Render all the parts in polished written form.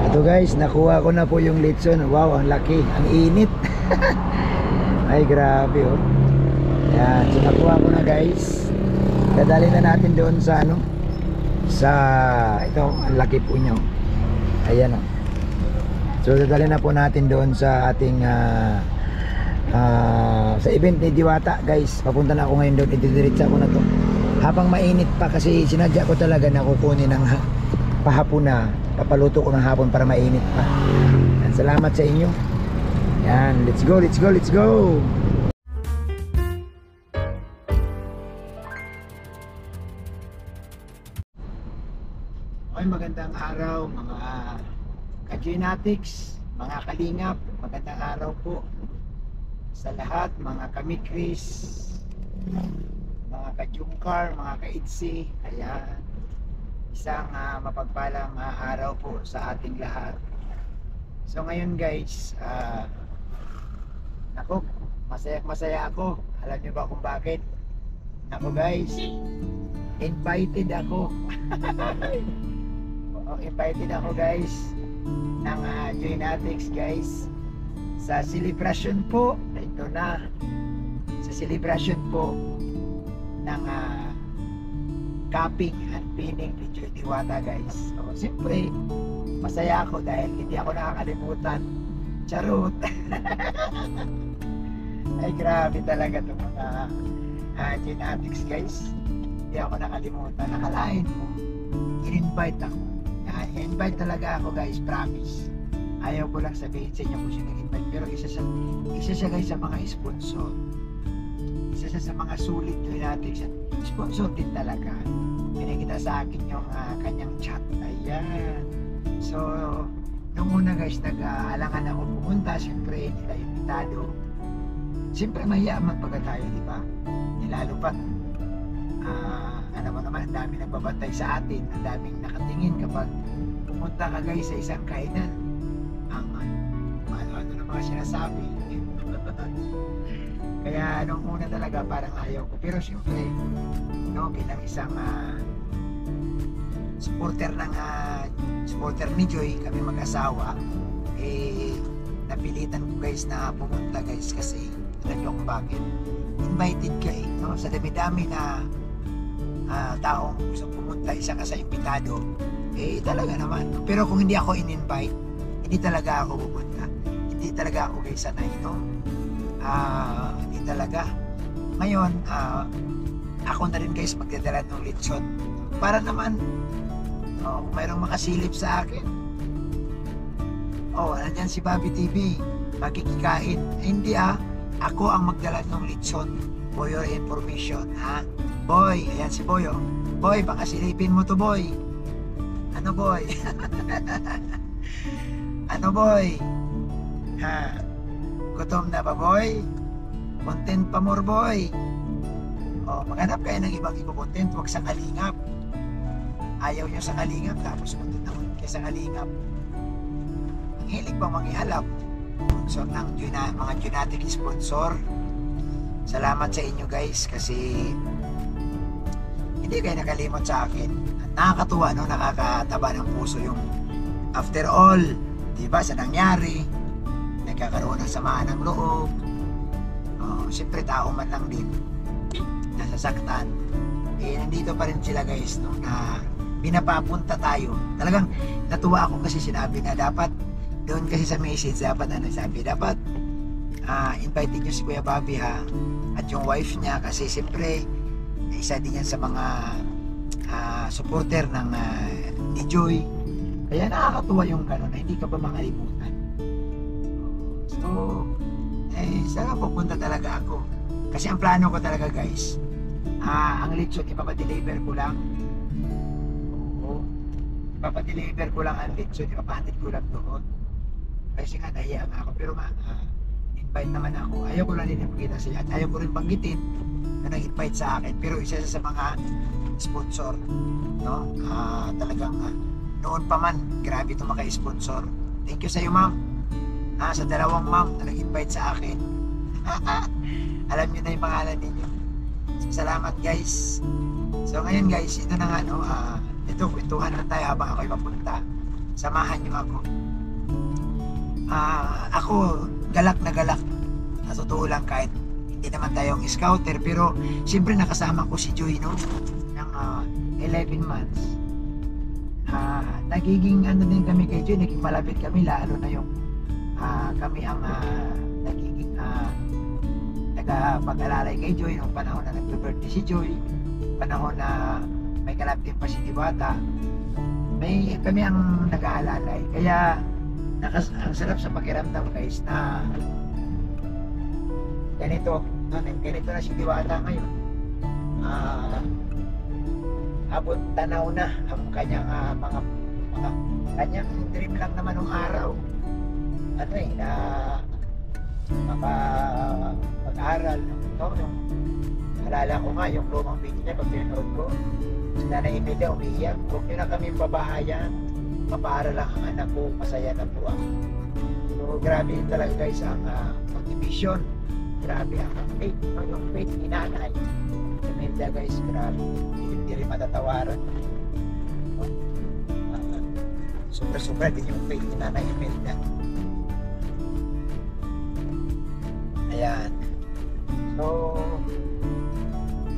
Ito guys, nakuha ko na po yung litson. Wow, ang laki, ang init. Ay grabe oh. Yan, so nakuha ko na guys. Dadali na natin doon sa ano, sa ito, ang laki po nyo. Ayan oh. So dadali na po natin doon sa ating sa event ni Diwata guys. Papunta na ako ngayon doon, ididiretsa ko na to habang mainit pa, kasi sinadya ko talaga na kukunin ng pahapon na, papaluto ko ng hapon para mainit pa. Yan, salamat sa inyo. Yan, let's go, let's go, let's go. Okay, magandang araw mga ka-Genatics, mga kalingap. Magandang araw po sa lahat, mga kamikris, mga ka-Jungkar, mga ka-Itzy. Ayan, isang mapagpalang araw po sa ating lahat. So ngayon guys, ako, masaya ako. Alam niyo ba kung bakit? Ako guys, invited ako. Invited ako guys ng Genatics guys sa celebration po. Ito na, sa celebration po ng capping and pinning ni Joy Diwata guys. So siyempre masaya ako dahil hindi ako nakakalimutan. Charot. Ay grabe talaga itong mga Genatics guys. Hindi ako nakalimutan. Nakalain mo, in-invite ako. In-invite talaga ako guys, promise. Ayaw ko lang sabihin sa inyo kung sino nag-invite, pero isa siya guys sa mga sponsor. Isa siya sa mga sulit Genatics. Sponsor din talaga. Pinakita sa akin yung kanyang chat. Ayan. So nung una guys, nag-aalangan ako pumunta. Siyempre hindi tayo invitado. Siyempre mahiyaman pagka tayo, di ba? Lalo pa ano mo naman, ang daming nagbabantay sa atin, ang daming nakatingin kapag pumunta ka guys sa isang kainan. Ang ano na mga sinasabi. Kaya nung una talaga parang ayaw ko, pero siyempre no, bilang isang supporter ni Joy, kami mag-asawa, napilitan ko guys na pumunta guys, kasi alam nyo kung bakit. Invited kayo, no? Sa dami-dami na taong gusto pumunta, isa ka sa imbitado, talaga naman. Pero kung hindi ako in-invite, hindi talaga ako pupunta. Hindi talaga ako guys sanay, no? Hindi talaga. Ngayon, ako na rin guys magdadala ng lechon para naman kung mayroong makasilip sa akin. Nandyan si Bobby TV, makikikain. Hindi ako ang magdala ng lechon for your information, ha? Boy, ayan si Boy, oh. Boy, baka silipin mo to, Boy. Ano, Boy? Ano, Boy? Ha? Gutom na ba, Boy? Content pa more, Boy. Maghanap kayo ng ibang content, huwag sa kalingap. Ayaw nyo sa kalingap, tapos content naman kayo sa kalingap. Ang hilig bang mangihalap? So, ng mga Genetic sponsor, salamat sa inyo guys, kasi hindi kayo nakalimot sa akin. Nakakatuwa, no? Nakakataba ng puso yung after all, diba, sa nangyari, nagkakaroon ng samaan ng loob. Siyempre tao man lang din, nasasaktan. Nandito pa rin sila guys, no? Na pinapapunta tayo. Talagang natuwa ako kasi sinabi na dapat doon kasi sa message, dapat sabi, dapat invited nyo si Kuya Bobby, ha, at yung wife niya, kasi siyempre isa din yan sa mga supporter ng ni Joy. Kaya nakakatuwa yung gano'n na hindi ka pa makalimutan. So sana pupunta talaga ako, kasi ang plano ko talaga guys, ang lechon ipapadeliver ko lang. Ipapadeliver ko lang ang lechon, ipapahatid ko lang doon. Kasi nga nahiya ako, pero invite naman ako. Ayaw ko lang din ipakita sila, at ayaw ko rin banggitin na nag-invite sa akin, pero isa sa mga sponsor, no? Talagang noon pa man, grabe ito maka-sponsor. Thank you sa iyo, ma'am. Sa dalawang ma'am na nag-invite sa akin. Alam niyo na yung pangalan ninyo. So, salamat guys. So ngayon guys, ito na nga, no? Ito, kwentuhan na tayo habang ako'y papunta samahan niyo ako. Ako, galak na galak. Sa totoo lang, kahit hindi naman tayong scouter, pero siyempre nakasama ko si Joy, no? Ng 11 months. Nagiging ano din kami kay Joy, naging malapit kami, lalo na yung kami ang nagiging nagpag-alalay kay Joy nung panahon na nag-birthday si Joy, panahon na may kalapit pa si Diwata, kami ang nag-aalalay. Kaya ang sarap sa pakiramdam, guys, na ganito na si Diwata ngayon. Abot tanaw na ang kanyang mga kanyang dream lang naman nung araw, ano na mag-aral, no? Yung alala ko nga yung lumang video niya pag pinanood ko, si Nanay Imelda umiiyak, huwag nyo na kami pabahayan, mapaaral lang ang anak ko, masaya na po ako. So grabe talaga, guys, ang motivation, grabe ang faith, no? Yung faith ni Nanay Imelda, guys, grabe, hindi rin matatawaran. Sobra din yung faith ni Nanay Imelda. Ayan. So,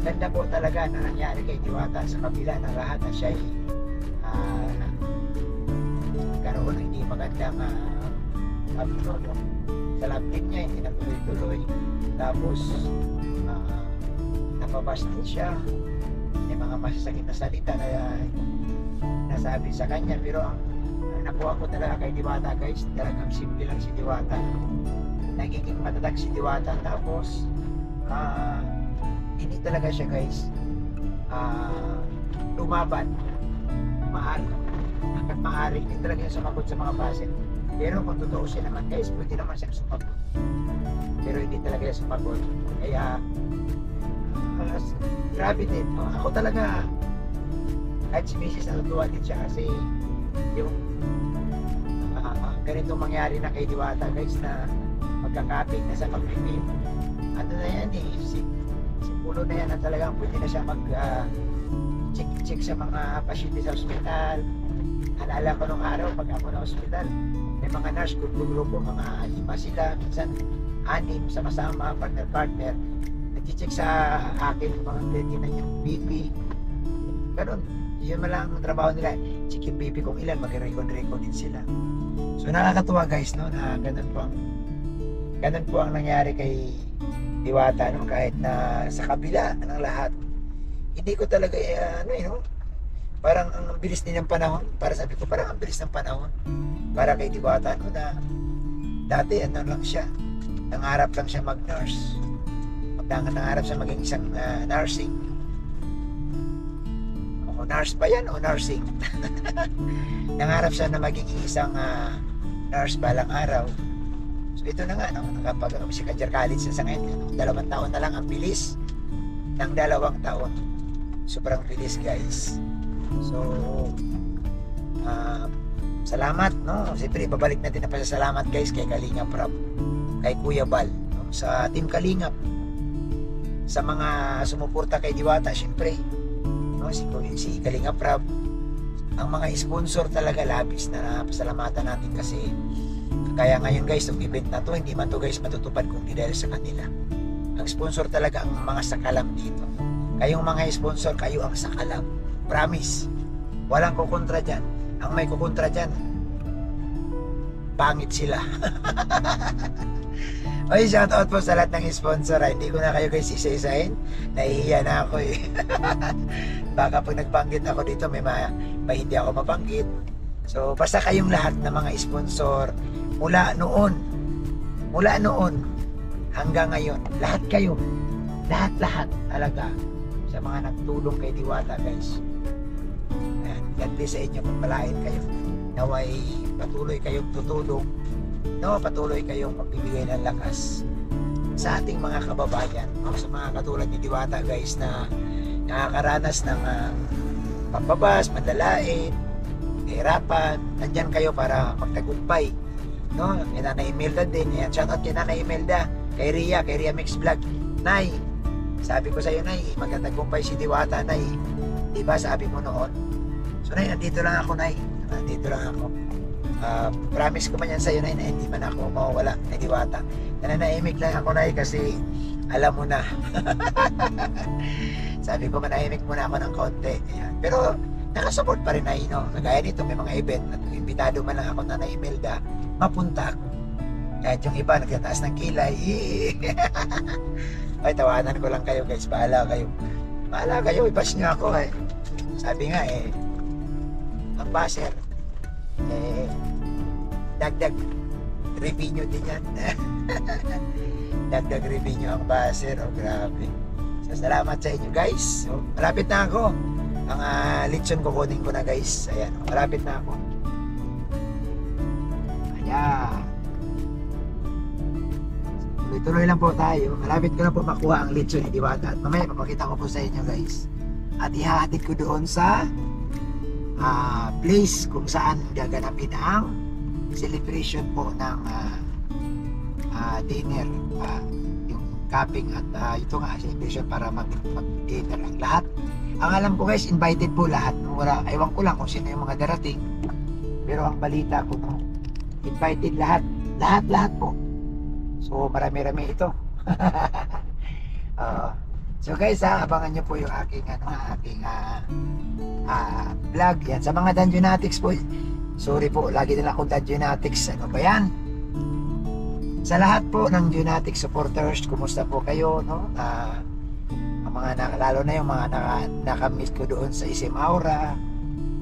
ganda po talaga na nangyari kay Diwata sa kabila ng lahat na siya karoon ng hindi magandang sa love team niya, hindi natuloy-tuloy. Tapos, napabastin siya. May mga masasakit na salita na nasabi sa kanya. Pero ang nakuha ko talaga kay Diwata, guys, talagang simple lang si Diwata. Nagiging matatag si Diwata, tapos hindi talaga siya, guys, lumaban hanggang maaari. Hindi talaga siya sumagot sa mga basit, pero kung totoo siya naman, guys, pwede naman siya sumagot, pero hindi talaga siya sumagot. Kaya grabe din, no? Ako talaga, kahit si Mrs. natutuwa din siya kasi yung ganito mangyari na kay Diwata, guys, na magkakapit na sa pag-review. Ano na yan si pulo na yan na talagang pwede na siya check sa mga pasyente sa ospital. Alala ko nung araw pag ako na ospital, may mga nurse grupo, mga 5 sila, minsan 6 sama-sama, partner, nag-check sa akin mga tinan yung BP, ganun. Yun man lang ang trabaho nila, check yung BP kung ilan, mag-record din sila. So nakakatuwa, guys, no, na ganun po ang nangyari kay Diwata, no? Kahit na sa kabila ng lahat, hindi ko talaga parang ang bilis din ng panahon. Para sabi ko, parang ang bilis ng panahon para kay Diwata, no, na dati lang siya, nangarap lang siya mag-nurse, nangarap siya maging isang nursing, o nurse ba yan o nursing? Nangarap siya na maging isang nurse balang araw. So ito na nga, no? Nakapag si Kajar College sa ngayon, 2 taon na lang, ang bilis ng 2 taon. Sobrang bilis, guys. So salamat, no? Siyempre babalik natin na pasasalamat, guys, kay Kalingap Rab, kay Kuya Bal, no? Sa Team Kalingap, sa mga sumuporta kay Diwata, siyempre, no? Si Kalingap Rab, ang mga sponsor talaga, labis na pasalamatan natin kasi kaya ngayon, guys, yung event na to, hindi man to, guys, matutupad kung hindi dahil sa kanila. Ang sponsor talaga ang mga sakalam dito. Kayong mga sponsor, kayo ang sakalam. Promise. Walang kukontra dyan. Ang may kukontra dyan, pangit sila. Oy, shout out po sa lahat ng sponsor. Hindi ko na kayo, guys, isa-isahin. Nahihiya na ako eh. Baka pag nagbanggit ako dito, may hindi ako mabanggit. So basta kayong lahat ng mga sponsor, mula noon hanggang ngayon, lahat kayo, lahat talaga sa mga nagtulong kay Diwata, guys. And God bless sa inyo, pagpalain kayo. Naway patuloy kayong tutulong, no? Patuloy kayong magbibigay ng lakas sa ating mga kababayan, no? Sa mga katulad ni Diwata, guys, na nakakaranas ng pambabas, mandalain, kahirapan. Nandyan kayo para magtagumpay, no? Kay Nanay Imelda din. Ayan, shoutout kay Nanay Imelda, kay Ria Mix Vlog. Nay, sabi ko sa iyo, Nay, magtatagumpay si Diwata, Nay. Diba sabi mo noon? So, Nay, nandito lang ako, Nay. Nandito lang ako. Promise ko man yan sa'yo na hindi man ako mawawala na Diwata. Nananahimik lang ako na kasi alam mo na. Sabi ko manahimik muna ako ng konti. Ayan. Pero nakasupport pa rin na no? Kagaya nito may mga event at imbitado man lang ako na Imelda, mapunta ako. Kahit yung iba nagtataas ng kilay. Ay, tawanan ko lang kayo guys. Bahala kayo, i-bash nyo ako eh. Sabi nga ang baser dagdag revenue din yan. Dagdag revenue ang baser. Grabe. So, salamat sa inyo guys. So, malapit na ako. Ang lechon kukunin ko na guys. Ayan, malapit na ako. Ayan. Tuloy-tuloy lang po tayo. Malapit ko na po makuha ang lechon ni Diwata. At mamaya papakita ko po sa inyo guys. At ihahatid ko doon sa place kung saan gaganapin ang celebration po ng dinner. Yung capping at ito nga celebration para mag-dinner ang lahat. Ang alam ko guys, invited po lahat. Wala, ewan ko lang kung sino yung mga darating. Pero ang balita ko no, invited lahat. Lahat po. So marami-rami ito. So guys abangan nyo po yung aking vlog yan. Sa mga Dungeonatics po, sorry po, lagi nila akong Dungeonatics. Ano ba yan? Sa lahat po ng Dungeonatics supporters, kumusta po kayo? No? Ang mga lalo na yung mga nakamit ko doon sa SM Aura.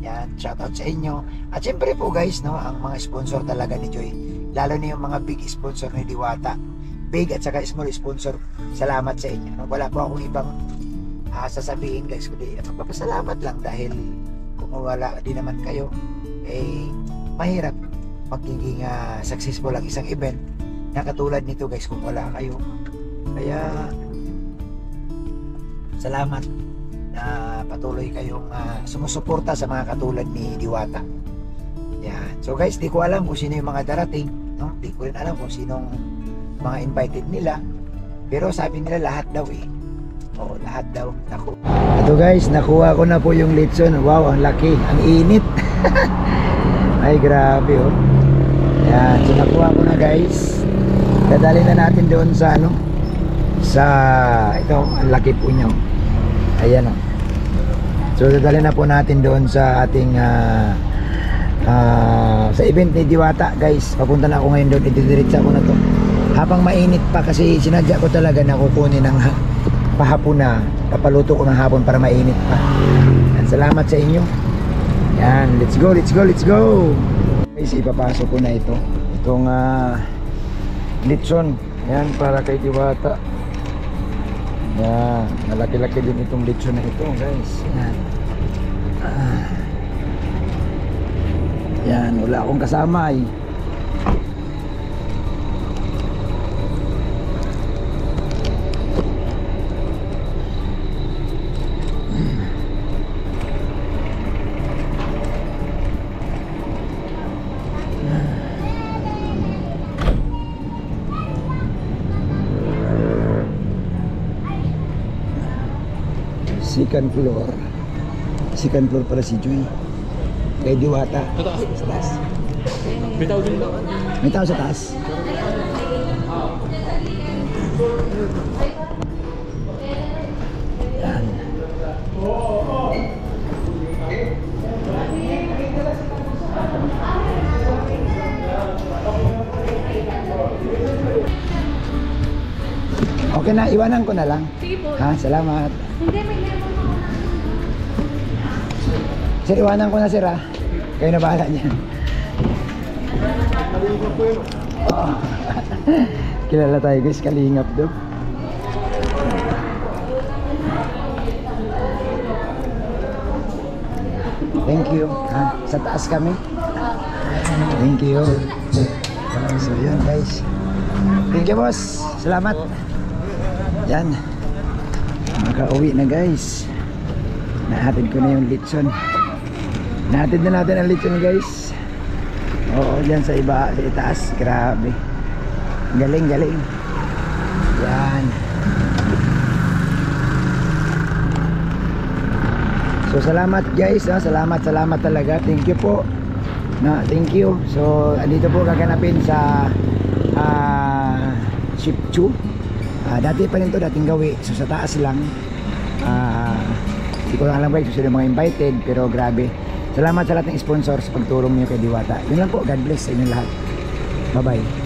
Yan, shoutout sa inyo. At syempre po guys, no, ang mga sponsor talaga ni Joy. Lalo na yung mga big sponsor ni Diwata. Big at saka small sponsor. Salamat sa inyo. No? Wala po akong ibang sasabihin guys. Kundi magpapasalamat lang dahil kung wala din naman kayo, mahirap magiging successful ang isang event na katulad nito guys kung wala kayo. Kaya salamat na patuloy kayong sumusuporta sa mga katulad ni Diwata. Yan. So guys, di ko alam kung sino yung mga darating, no? Di ko rin alam kung sinong mga invited nila. Pero sabi nila lahat daw Oo, lahat daw. Naku. Ito guys, nakuha ko na po yung lechon. Wow, ang laki, ang init. Ay, grabe oh. Yan, so nakuha ko na guys. Dadali na natin doon sa ito, ang laki po niya. Ayan oh. So dadali na po natin doon sa ating sa event ni Diwata guys. Papunta na ako ngayon doon, ididiretsa ko na to habang mainit pa kasi sinadya ko talaga na kukunin ng pahapon na, papaluto ko ng hapon para mainit pa. Yan, salamat sa inyo. Yan, let's go guys. Ipapasok ko na itong lechon. Yan, para kay Diwata. Yan, malaki-laki din itong lechon na ito guys. Yan. Yan, wala akong kasama second floor para si Joy kay Diwata. Sa taas. May tao sa taas. Yan. Okay na, iwanan ko na lang. Sige po. Ha, salamat. Hindi, may Sir, iwanan ko na sir ha. Kayo na bahala niyan. Oh. Kilala tayo guys, Kalingap daw. Thank you. Ha, sa taas kami. Thank you. So yun guys. Thank you boss. Salamat. Yan. Makauwi na guys. Nahatid ko na yung lechon. Nahatid na natin ang lechon guys. Oo, dyan sa iba, sa itaas. Grabe. Galing. Yan. So salamat guys. Salamat talaga. Thank you po No, thank you. So, andito po gaganapin sa Ship 2. Dati pa rin to, dating gawi. So, sa taas lang. Hindi ko lang alam guys, susunod mga invited. Pero grabe. Salamat sa lahat ng sponsors sa pagtulong niyo kay Diwata. Yun lang po. God bless sa inyo lahat. Bye-bye.